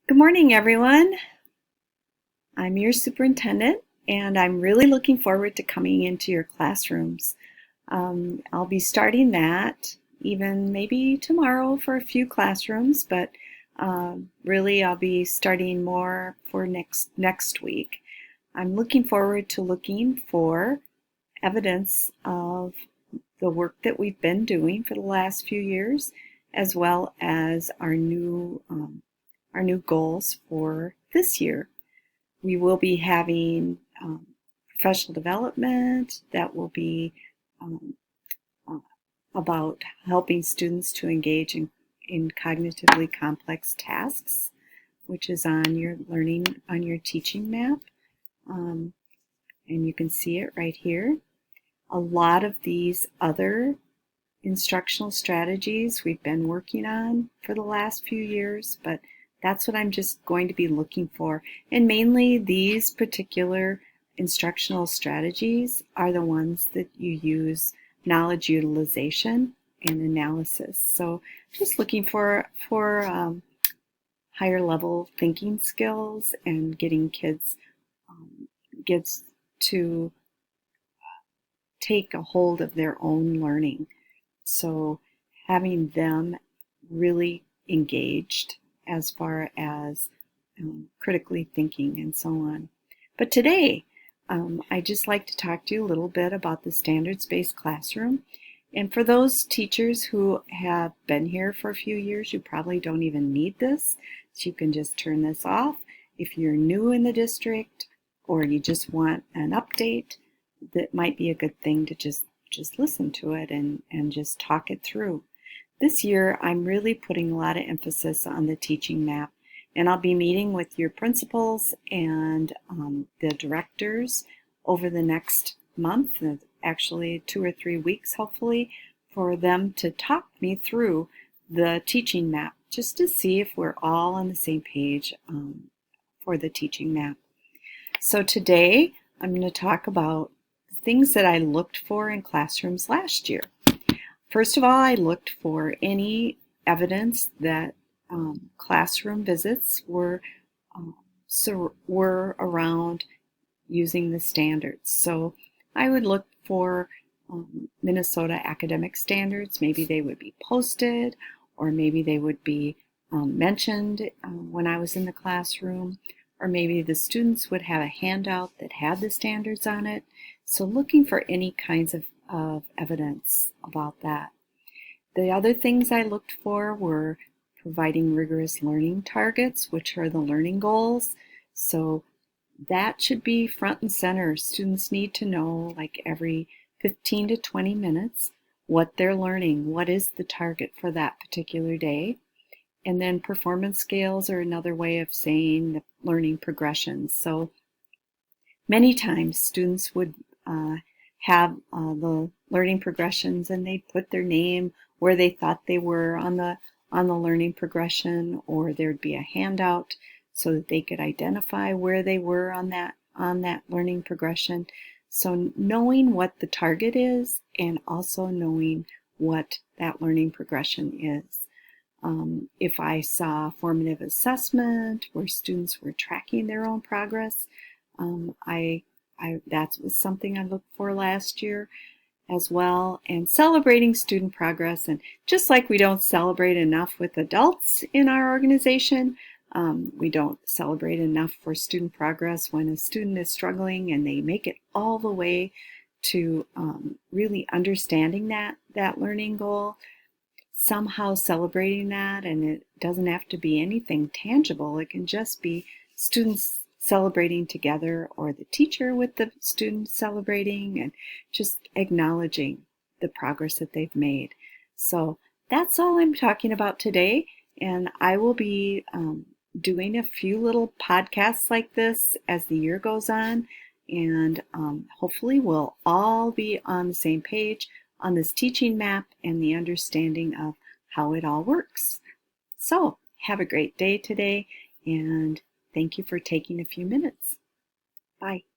Good morning, everyone. I'm your superintendent, and I'm really looking forward to coming into your classrooms. I'll be starting that even maybe tomorrow for a few classrooms, but really I'll be starting more for next week. I'm looking forward to looking for evidence of the work that we've been doing for the last few years, as well as our new goals for this year. We will be having professional development that will be um, uh, about helping students to engage in cognitively complex tasks, which is on your teaching map. Um, and you can see it right here. A lot of these other instructional strategies we've been working on for the last few years, but that's what I'm just going to be looking for. And mainly these particular instructional strategies are the ones that you use knowledge utilization and analysis. So just looking for higher level thinking skills and getting kids to take a hold of their own learning. So having them really engaged as far as critically thinking and so on. But today, I'd just like to talk to you a little bit about the standards-based classroom. And for those teachers who have been here for a few years, you probably don't even need this. So you can just turn this off. If you're new in the district or you just want an update, that might be a good thing to just listen to it and just talk it through. This year, I'm really putting a lot of emphasis on the teaching map, and I'll be meeting with your principals and the directors over the next month, actually 2 or 3 weeks, hopefully, for them to talk me through the teaching map, just to see if we're all on the same page for the teaching map. So today, I'm going to talk about things that I looked for in classrooms last year. First of all, I looked for any evidence that classroom visits were around using the standards. So I would look for Minnesota academic standards. Maybe they would be posted, or maybe they would be mentioned when I was in the classroom, or maybe the students would have a handout that had the standards on it. So looking for any kinds of evidence about that. The other things I looked for were providing rigorous learning targets, which are the learning goals. So that should be front and center. Students need to know, like every 15 to 20 minutes, what they're learning, what is the target for that particular day. And then performance scales are another way of saying the learning progressions. So many times students would have the learning progressions, and they put their name where they thought they were on the learning progression, or there'd be a handout so that they could identify where they were on that learning progression. So knowing what the target is, and also knowing what that learning progression is. If I saw formative assessment where students were tracking their own progress, that was something I looked for last year as well, and celebrating student progress. And just like we don't celebrate enough with adults in our organization, we don't celebrate enough for student progress when a student is struggling and they make it all the way to really understanding that learning goal, somehow celebrating that. And it doesn't have to be anything tangible. It can just be students celebrating together, or the teacher with the students celebrating, and just acknowledging the progress that they've made. So that's all I'm talking about today, and I will be doing a few little podcasts like this as the year goes on, and hopefully we'll all be on the same page on this teaching map and the understanding of how it all works. So have a great day today, and thank you for taking a few minutes. Bye.